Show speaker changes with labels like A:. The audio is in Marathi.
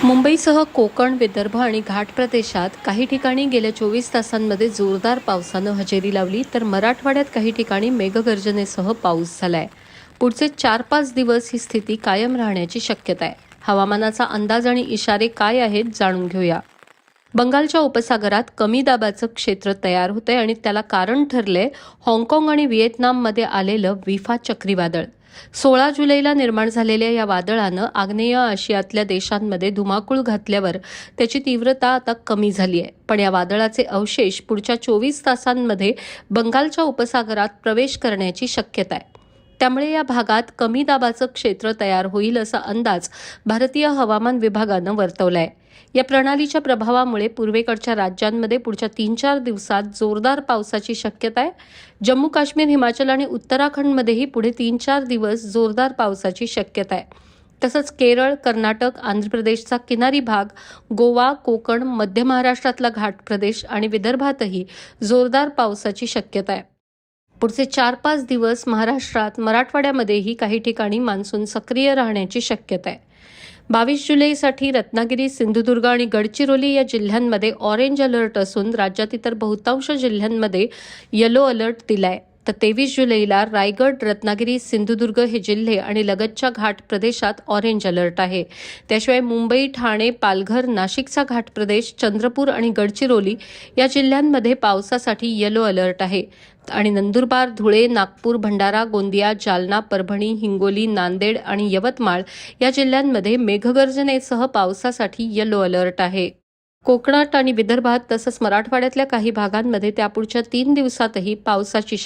A: मुंबईसह कोकण, विदर्भ आणि घाट प्रदेशात काही ठिकाणी गेल्या 24 तासांमध्ये जोरदार पावसानं हजेरी लावली, तर मराठवाड्यात काही ठिकाणी मेघगर्जनेसह पाऊस झालाय. पुढचे 4-5 दिवस ही स्थिती कायम राहण्याची शक्यता आहे. हवामानाचा अंदाज आणि इशारे काय आहेत जाणून घेऊया. बंगालच्या उपसागरात कमी दाबाचं क्षेत्र तयार होतंय आणि त्याला कारण ठरलंय हाँगकाँग आणि व्हिएतनाममध्ये आलेलं विफा चक्रीवादळ. 16 जुलैला निर्माण झालेल्या या वादळानं आग्नेय आशियातल्या देशांमध्ये धुमाकूळ घातल्यावर त्याची तीव्रता आता कमी झाली आहे. पण या वादळाचे अवशेष पुढच्या 24 तासांमध्ये बंगालच्या उपसागरात प्रवेश करण्याची शक्यता आहे. त्यामुळे या भागात कमी दाबाचं क्षेत्र तयार होईल असा अंदाज भारतीय हवामान विभागानं वर्तवलाय. या प्रणालीच्या प्रभावामुळे पूर्वेकडच्या राज्यांमध्ये पुढच्या 3-4 दिवसात जोरदार पावसाची शक्यता आहे. जम्मू काश्मीर, हिमाचल आणि उत्तराखंडमध्येही पुढे 3-4 दिवस जोरदार पावसाची शक्यता आहे. तसंच केरळ, कर्नाटक, आंध्र प्रदेशचा किनारी भाग, गोवा, कोकण, मध्य महाराष्ट्रातला घाट प्रदेश आणि विदर्भातही जोरदार पावसाची शक्यता आहे. पुढचे 4-5 दिवस महाराष्ट्रात, मराठवाड्यामध्येही काही ठिकाणी मान्सून सक्रिय राहण्याची शक्यता आहे. 22 जुलैसाठी रत्नागिरी, सिंधुदुर्ग आणि गडचिरोली या जिल्ह्यांमध्ये ऑरेंज अलर्ट असून राज्यात इतर बहुतांश जिल्ह्यांमध्ये येलो अलर्ट दिलाय. तर 23 जुलैला रायगड, रत्नागिरी, सिंधुदुर्ग हे जिल्हे आणि लगतच्या घाट प्रदेशात ऑरेंज अलर्ट आहे. त्याशिवाय मुंबई, ठाणे, पालघर, नाशिकचा घाट प्रदेश, चंद्रपूर आणि गडचिरोली या जिल्ह्यांमध्ये पावसासाठी येलो अलर्ट आहे. आणि नंदुरबार, धुळे, नागपूर, भंडारा, गोंदिया, जालना, परभणी, हिंगोली, नांदेड आणि यवतमाळ या जिल्ह्यांमध्ये मेघगर्जनेसह पावसासाठी येलो अलर्ट आहे. कोकणात आणि विदर्भात तसंच मराठवाड्यातल्या काही भागांमध्ये त्यापुढच्या 3 दिवसातही पावसाची शक्यता